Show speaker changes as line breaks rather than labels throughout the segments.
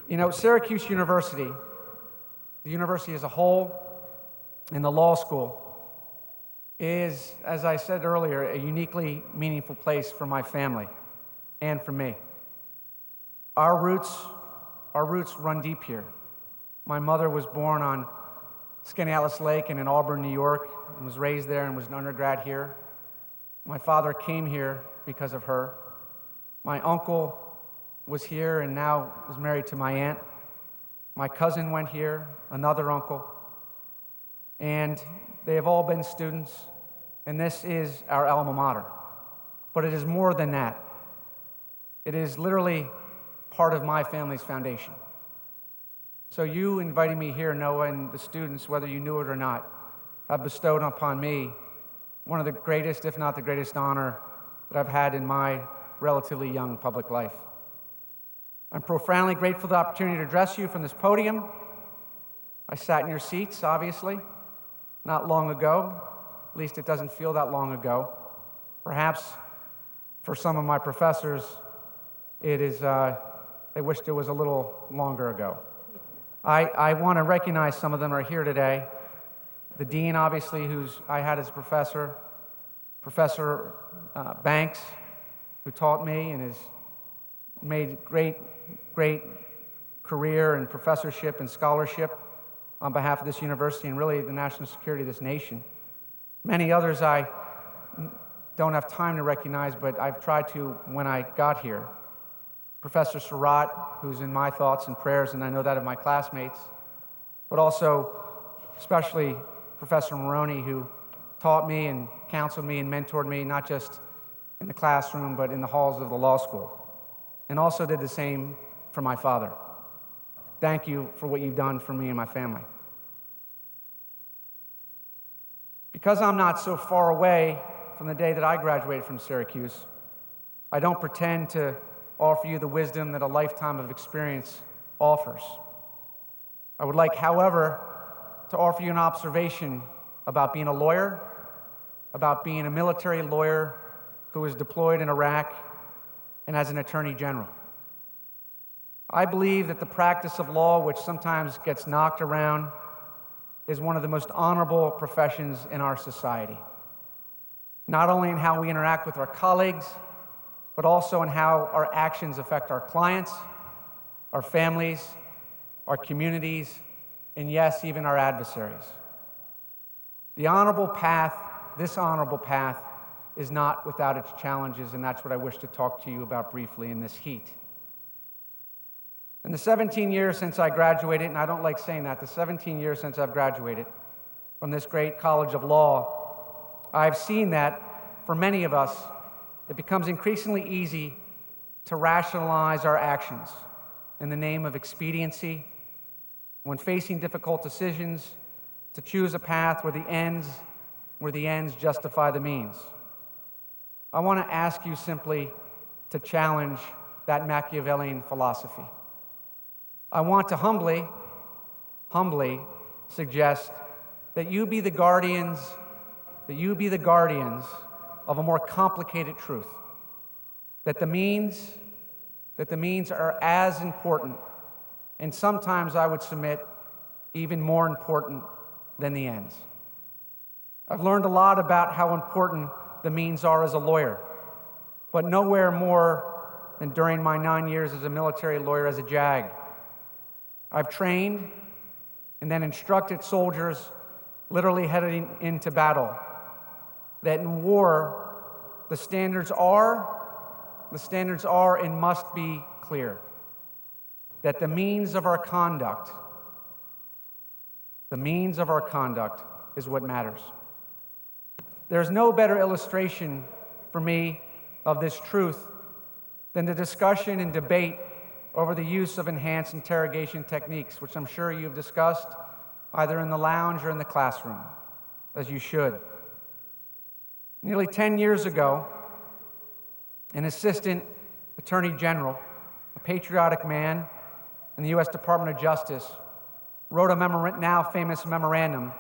You know, Syracuse University, the university as a whole, and the law school is, as I said earlier, a uniquely meaningful place for my family and for me. Our roots run deep here. My mother was born on Skaneateles Lake and in Auburn, New York, and was raised there and was an undergrad here. My father came here because of her. My uncle was here and now is married to my aunt. My cousin went here, another uncle. And they have all been students, and this is our alma mater. But it is more than that. It is literally part of my family's foundation. So you inviting me here, Noah, and the students, whether you knew it or not, have bestowed upon me one of the greatest, if not the greatest honor that I've had in my relatively young public life. I'm profoundly grateful for the opportunity to address you from this podium. I sat in your seats, obviously, not long ago. At least it doesn't feel that long ago. Perhaps for some of my professors, it is, they wished it was a little longer ago. I want to recognize some of them are here today. The dean, obviously, who's I had as a professor, Professor Banks, who taught me and has made great career in professorship and scholarship on behalf of this university and really the national security of this nation. Many others I don't have time to recognize, but I've tried to when I got here. Professor Surratt, who's in my thoughts and prayers, and I know that of my classmates, but also especially Professor Maroney, who taught me and counseled me and mentored me, not just in the classroom, but in the halls of the law school, and also did the same for my father. Thank you for what you've done for me and my family. Because I'm not so far away from the day that I graduated from Syracuse, I don't pretend to offer you the wisdom that a lifetime of experience offers. I would like, however, to offer you an observation about being a lawyer, about being a military lawyer who was deployed in Iraq and as an attorney general. I believe that the practice of law, which sometimes gets knocked around, is one of the most honorable professions in our society. Not only in how we interact with our colleagues, but also in how our actions affect our clients, our families, our communities, and yes, even our adversaries. The honorable path, this honorable path, is not without its challenges, and that's what I wish to talk to you about briefly in this heat. In the 17 years since I graduated, and I don't like saying that, the 17 years since I've graduated from this great college of law, I've seen that for many of us, it becomes increasingly easy to rationalize our actions in the name of expediency, when facing difficult decisions, to choose a path where the ends justify the means. I want to ask you simply to challenge that Machiavellian philosophy. I want to humbly suggest that you be the guardians of a more complicated truth, that the means are as important, and sometimes I would submit even more important than the ends. I've learned a lot about how important the means are as a lawyer, but nowhere more than during my 9 years as a military lawyer as a JAG. I've trained and then instructed soldiers literally heading into battle that in war, the standards are and must be clear. That the means of our conduct is what matters. There's no better illustration for me of this truth than the discussion and debate over the use of enhanced interrogation techniques, which I'm sure you've discussed either in the lounge or in the classroom, as you should. Nearly 10 years ago, an assistant attorney general, a patriotic man in the U.S. Department of Justice, wrote a now famous memorandum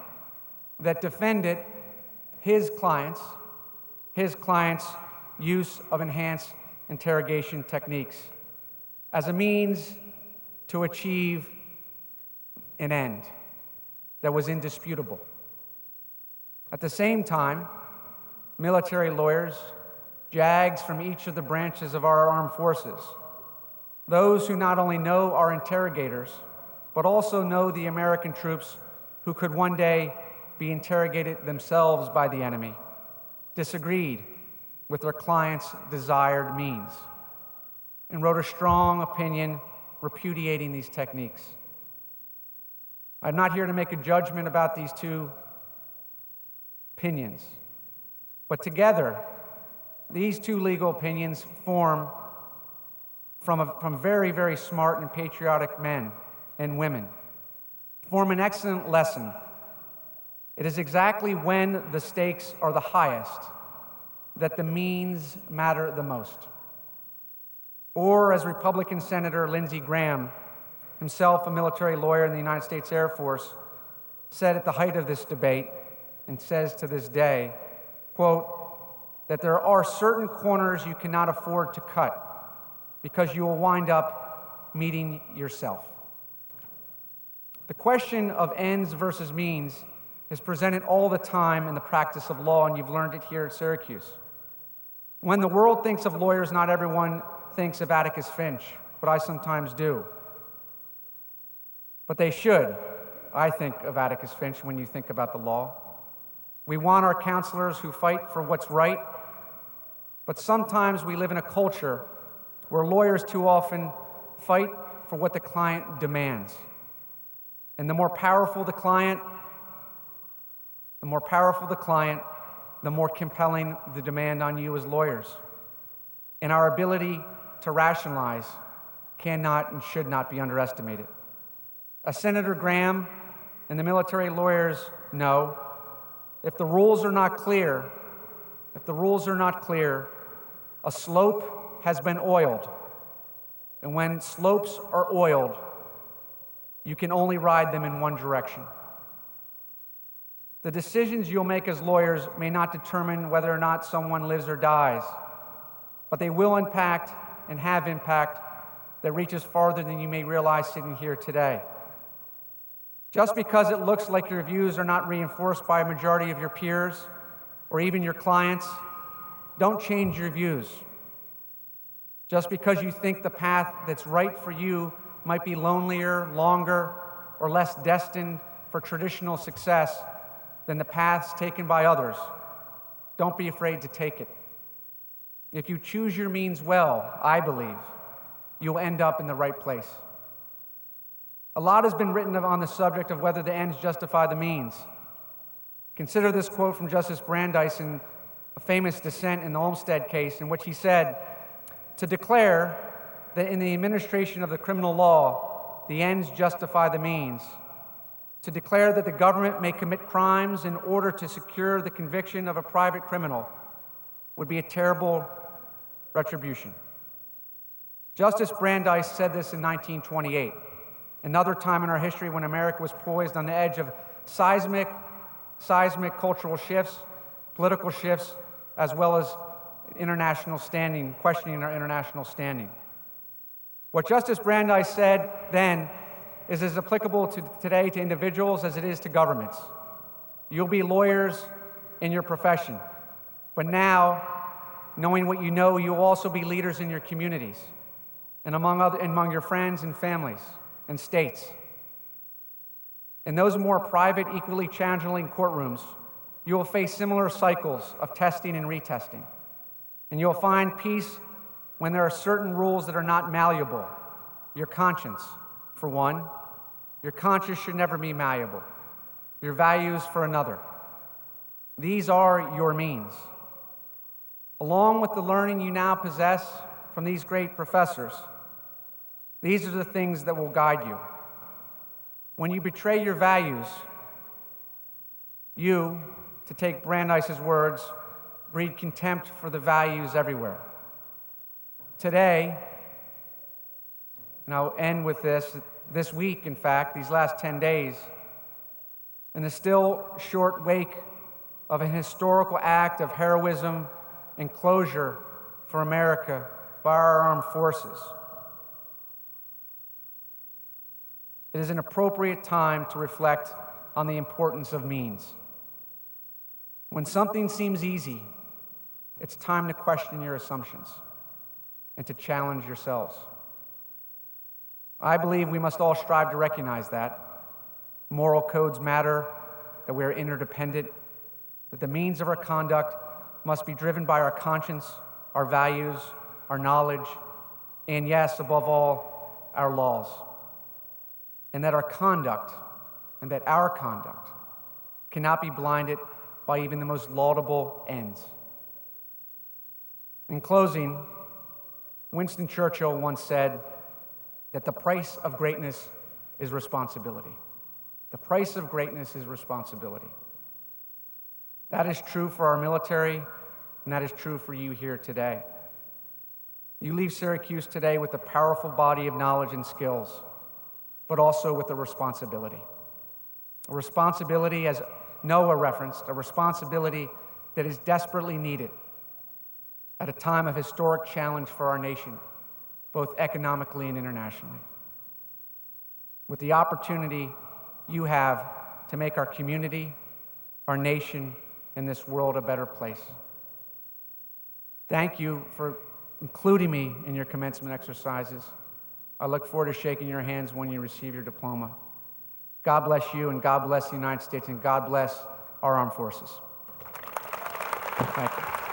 that defended his clients' use of enhanced interrogation techniques as a means to achieve an end that was indisputable. At the same time, military lawyers, JAGs from each of the branches of our armed forces, those who not only know our interrogators, but also know the American troops who could one day be interrogated themselves by the enemy, disagreed with their client's desired means, and wrote a strong opinion repudiating these techniques. I'm not here to make a judgment about these two opinions, but together, these two legal opinions form from very, very smart and patriotic men and women, form an excellent lesson. It is exactly when the stakes are the highest that the means matter the most. Or, as Republican Senator Lindsey Graham, himself a military lawyer in the United States Air Force, said at the height of this debate, and says to this day, quote, that there are certain corners you cannot afford to cut because you will wind up meeting yourself. The question of ends versus means is presented all the time in the practice of law, and you've learned it here at Syracuse. When the world thinks of lawyers, not everyone thinks of Atticus Finch, but I sometimes do. But they should, I think, of Atticus Finch when you think about the law. We want our counselors who fight for what's right, but sometimes we live in a culture where lawyers too often fight for what the client demands. And the more powerful the client, the more compelling the demand on you as lawyers. And our ability to rationalize cannot and should not be underestimated. As Senator Graham and the military lawyers know, if the rules are not clear, a slope has been oiled. And when slopes are oiled, you can only ride them in one direction. The decisions you'll make as lawyers may not determine whether or not someone lives or dies, but they will impact and have impact that reaches farther than you may realize sitting here today. Just because it looks like your views are not reinforced by a majority of your peers or even your clients, don't change your views. Just because you think the path that's right for you might be lonelier, longer, or less destined for traditional success than the paths taken by others, don't be afraid to take it. If you choose your means well, I believe, you'll end up in the right place. A lot has been written on the subject of whether the ends justify the means. Consider this quote from Justice Brandeis in a famous dissent in the Olmstead case, in which he said, "To declare that in the administration of the criminal law, the ends justify the means, to declare that the government may commit crimes in order to secure the conviction of a private criminal would be a terrible retribution." Justice Brandeis said this in 1928, another time in our history when America was poised on the edge of seismic cultural shifts, political shifts, as well as international standing, questioning our international standing. What Justice Brandeis said then is as applicable to today to individuals as it is to governments. You'll be lawyers in your profession, but now, knowing what you know, you'll also be leaders in your communities and among your friends and families and states. In those more private, equally challenging courtrooms, you will face similar cycles of testing and retesting. And you'll find peace when there are certain rules that are not malleable. Your conscience, for one. Your conscience should never be malleable. Your values, for another. These are your means. Along with the learning you now possess from these great professors, these are the things that will guide you. When you betray your values, you, to take Brandeis's words, breed contempt for the values everywhere. Today, and I'll end with this week, in fact, these last 10 days, in the still short wake of an historical act of heroism and closure for America by our armed forces, it is an appropriate time to reflect on the importance of means. When something seems easy, it's time to question your assumptions and to challenge yourselves. I believe we must all strive to recognize that moral codes matter, that we are interdependent, that the means of our conduct must be driven by our conscience, our values, our knowledge, and yes, above all, our laws. And that our conduct cannot be blinded by even the most laudable ends. In closing, Winston Churchill once said that the price of greatness is responsibility. The price of greatness is responsibility. That is true for our military, and that is true for you here today. You leave Syracuse today with a powerful body of knowledge and skills, but also with a responsibility. A responsibility, as Noah referenced, a responsibility that is desperately needed at a time of historic challenge for our nation, both economically and internationally. With the opportunity you have to make our community, our nation, and this world a better place. Thank you for including me in your commencement exercises. I look forward to shaking your hands when you receive your diploma. God bless you, and God bless the United States, and God bless our armed forces. Thank you.